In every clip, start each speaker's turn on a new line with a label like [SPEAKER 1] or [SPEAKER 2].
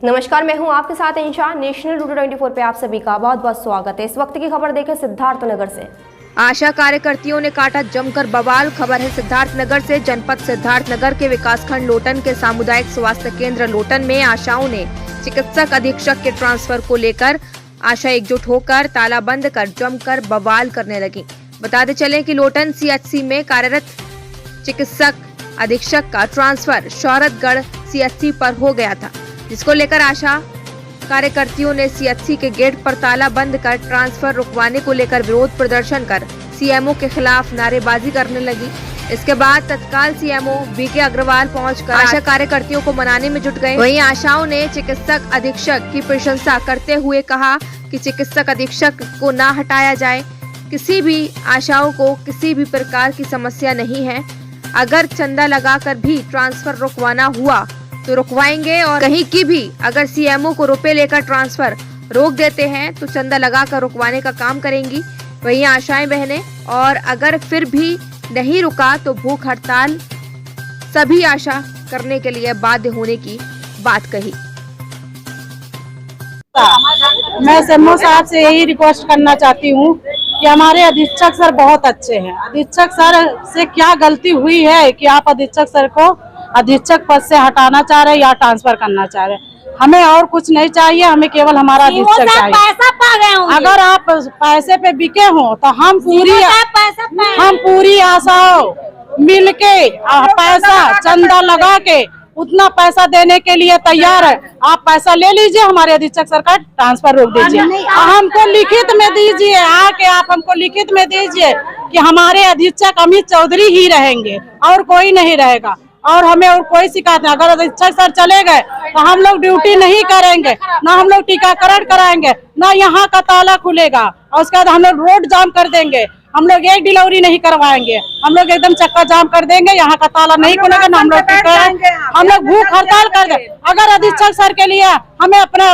[SPEAKER 1] नमस्कार, मैं हूं आपके साथ इंशा। नेशनल रूट 24 पे आप सभी का बहुत बहुत स्वागत है। इस वक्त की खबर देखें सिद्धार्थनगर से।
[SPEAKER 2] आशा कार्यकर्तियों ने काटा जमकर बवाल। खबर है सिद्धार्थनगर से। जनपद सिद्धार्थनगर के विकासखंड लोटन के सामुदायिक स्वास्थ्य केंद्र लोटन में आशाओं ने चिकित्सक अधीक्षक के ट्रांसफर को लेकर आशा एकजुट होकर ताला बंद कर जमकर बवाल करने लगी। बताते चले कि लोटन सीएचसी में कार्यरत चिकित्सक अधीक्षक का ट्रांसफर शौहरतगढ़ सीएचसी पर हो गया था, जिसको लेकर आशा कार्यकर्तियों ने सीएचसी के गेट पर ताला बंद कर ट्रांसफर रुकवाने को लेकर विरोध प्रदर्शन कर सीएमओ के खिलाफ नारेबाजी करने लगी। इसके बाद तत्काल सीएमओ बीके अग्रवाल पहुंचकर आशा कार्यकर्तियों को मनाने में जुट गए। वहीं आशाओं ने चिकित्सक अधीक्षक की प्रशंसा करते हुए कहा कि चिकित्सक अधीक्षक को ना हटाया जाए। किसी भी आशाओं को किसी भी प्रकार की समस्या नहीं है। अगर चंदा लगाकर भी ट्रांसफर रुकवाना हुआ तो रुकवाएंगे, और कहीं की भी अगर सीएमओ को रुपए लेकर ट्रांसफर रोक देते हैं तो चंदा लगाकर रुकवाने का काम करेंगी। वहीं आशाएं बहनें, और अगर फिर भी नहीं रुका तो भूख हड़ताल सभी आशा करने के लिए बाध्य होने की बात कही।
[SPEAKER 3] मैं सीएमओ साहब से यही रिक्वेस्ट करना चाहती हूँ कि हमारे अधीक्षक सर बहुत अच्छे हैं। अधीक्षक सर से क्या गलती हुई है कि आप अधीक्षक सर को अधीक्षक पद से हटाना चाह रहे हैं या ट्रांसफर करना चाह रहे हैं। हमें और कुछ नहीं चाहिए, हमें केवल हमारा अधीक्षक चाहिए।
[SPEAKER 4] पैसा पा गए होंगे।
[SPEAKER 3] अगर आप पैसे पे बिके हो तो हम पूरी आशाओं मिलके पैसा चंदा लगा के उतना पैसा देने के लिए तैयार है। आप पैसा ले लीजिए, हमारे अधीक्षक सर का ट्रांसफर रोक दीजिए। हमको लिखित में दीजिए, आके आप हमको लिखित में दीजिए कि हमारे अधीक्षक अमित चौधरी ही रहेंगे और कोई नहीं रहेगा, और हमें और कोई शिकायत नहीं। अगर अधीक्षक सर चले गए तो हम लोग ड्यूटी नहीं करेंगे, ना हम लोग टीकाकरण कराएंगे, ना यहाँ का ताला खुलेगा, और उसके बाद हम लोग रोड जाम कर देंगे। हम लोग एक डिलीवरी नहीं करवाएंगे, हम लोग एकदम चक्का जाम कर देंगे। यहाँ का ताला नहीं खुलेगा, ना हम लोग भूख हड़ताल कर देंगे। अगर अधीक्षक सर के लिए हमें अपना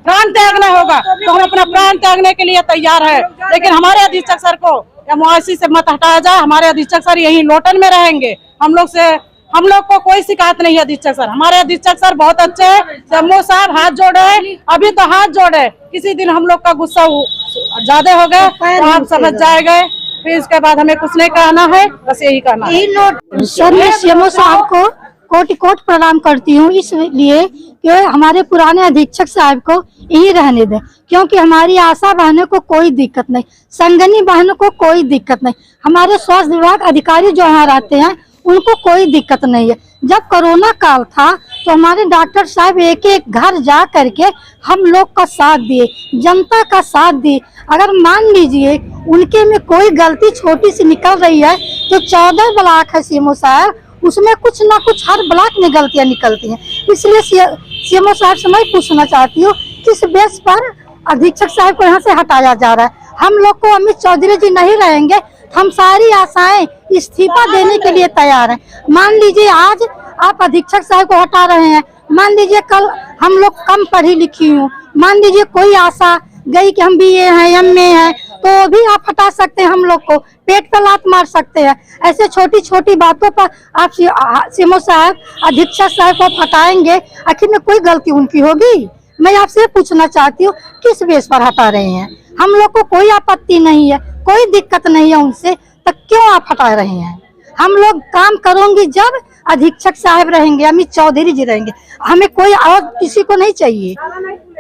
[SPEAKER 3] प्राण त्यागना होगा तो हम अपना प्राण त्यागने के लिए तैयार है, लेकिन हमारे अधीक्षक सर को एमओआईसी से मत हटाया जाए। हमारे अधीक्षक सर यही लोटन में रहेंगे। हम लोग को कोई शिकायत नहीं है। अधीक्षक सर, हमारे अधीक्षक सर बहुत अच्छे हैं। सीएमओ साहब हाथ जोड़े, अभी तो हाथ जोड़े। किसी दिन हम लोग का गुस्सा ज्यादा हो गया तो आप समझ जाएंगे। फिर इसके बाद हमें कुछ नहीं कहना है, बस यही कहना है।
[SPEAKER 4] सर, मैं सीएमओ साहब को कोटि प्रणाम करती हूँ, इसलिए कि हमारे पुराने अधीक्षक साहब को यही रहने दें, क्योंकि हमारी आशा बहनों को कोई दिक्कत नहीं, संगनी बहनों को कोई दिक्कत नहीं, हमारे स्वास्थ्य विभाग अधिकारी जो यहाँ रहते हैं उनको कोई दिक्कत नहीं है। जब कोरोना काल था तो हमारे डॉक्टर साहब एक एक घर जा करके हम लोग का साथ दिए, जनता का साथ दिए। अगर मान लीजिए उनके में कोई गलती छोटी सी निकल रही है तो 14 ब्लॉक है सीएमओ साहब, उसमें कुछ ना कुछ हर ब्लॉक में गलतियां निकलती हैं। इसलिए सीएमओ साहब से मैं पूछना चाहती हूँ किस बेस पर अधीक्षक साहब को यहाँ से हटाया जा रहा है। हम लोग को अमित चौधरी जी नहीं रहेंगे, हम सारी आशाएं इस्तीफा देने के लिए तैयार हैं। मान लीजिए आज आप अधीक्षक साहब को हटा रहे हैं, मान लीजिए कल हम लोग कम पढ़ी लिखी हूँ, मान लीजिए कोई आशा गई कि हम BA हैं MA हैं, तो भी आप हटा सकते हैं। हम लोग को पेट पर लात मार सकते हैं। ऐसे छोटी छोटी बातों पर आप सीएमओ साहब अधीक्षक साहब को हटाएंगे, आखिर में कोई गलती उनकी होगी? मैं आपसे पूछना चाहती हूँ किस बेस पर हटा रहे हैं? हम लोग को कोई आपत्ति नहीं है, कोई दिक्कत नहीं है उनसे, तो क्यों आप हटा रहे हैं? हम लोग काम करेंगे जब अधीक्षक साहब रहेंगे, अमित चौधरी जी रहेंगे। हमें कोई और किसी को नहीं चाहिए।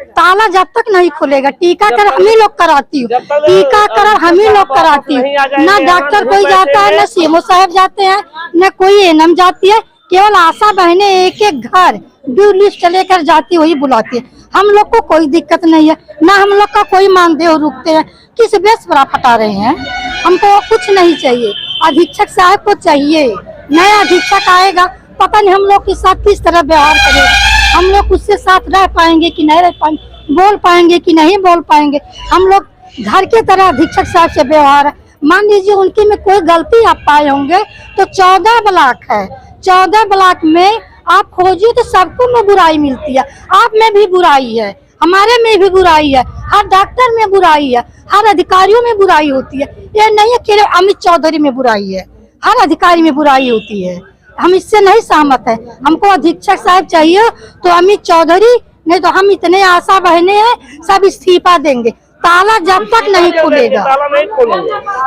[SPEAKER 4] ताला जब तक नहीं खुलेगा, टीकाकरण हम ही लोग कराती हूँ, टीकाकरण हम ही लोग कराती हूँ। ना डॉक्टर कोई जाता है, ना सीएमओ साहब जाते हैं, न कोई एएनएम जाती है। केवल आशा बहनें एक एक घर ड्यू लिस्ट लेकर जाती, वही बुलाती है। हम लोग को कोई दिक्कत नहीं है, ना हम लोग का कोई मानदेय रुकते हैं। किस बेस पर आप हटा रहे हैं? हमको कुछ नहीं चाहिए, अधीक्षक साहब को चाहिए। नया अधीक्षक आएगा, पता नहीं हम लोग के साथ किस तरह व्यवहार करेगा। हम लोग उससे साथ रह पाएंगे कि नहीं रह पाएंगे, बोल पाएंगे कि नहीं बोल पाएंगे। हम लोग घर के तरह अधीक्षक साहब से व्यवहार है। मान लीजिए उनके में कोई गलती आप पाए होंगे तो 14 ब्लॉक है, 14 ब्लॉक में आप खोजिए तो सबको में बुराई मिलती है। आप में भी बुराई है, हमारे में भी बुराई है, हर डॉक्टर में बुराई है, हर अधिकारियों में बुराई होती है। ये नहीं है कि अमित चौधरी में बुराई है, हर अधिकारी में बुराई होती है। हम इससे नहीं सहमत है। हमको अधीक्षक साहब चाहिए तो अमित चौधरी नहीं तो हम इतने आशा बहने हैं, सब इस्तीफा देंगे। ताला जब तक नहीं खुलेगा,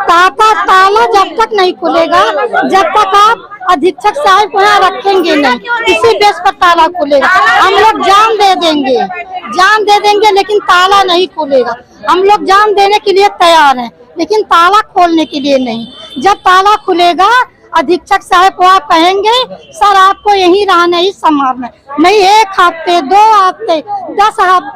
[SPEAKER 4] ताला जब तक नहीं खुलेगा, जब तक आप अधीक्षक साहब को यहाँ रखेंगे नहीं, इसी बेस पर ताला खुलेगा। हम लोग जान दे देंगे लेकिन ताला नहीं खुलेगा। हम लोग जान देने के लिए तैयार हैं, लेकिन ताला खोलने के लिए नहीं। जब ताला खुलेगा, अधीक्षक साहब को आप कहेंगे सर आपको यहीं रहना, ही संभालना, नहीं 1 हफ्ते 2 हफ्ते 10 हफ्ते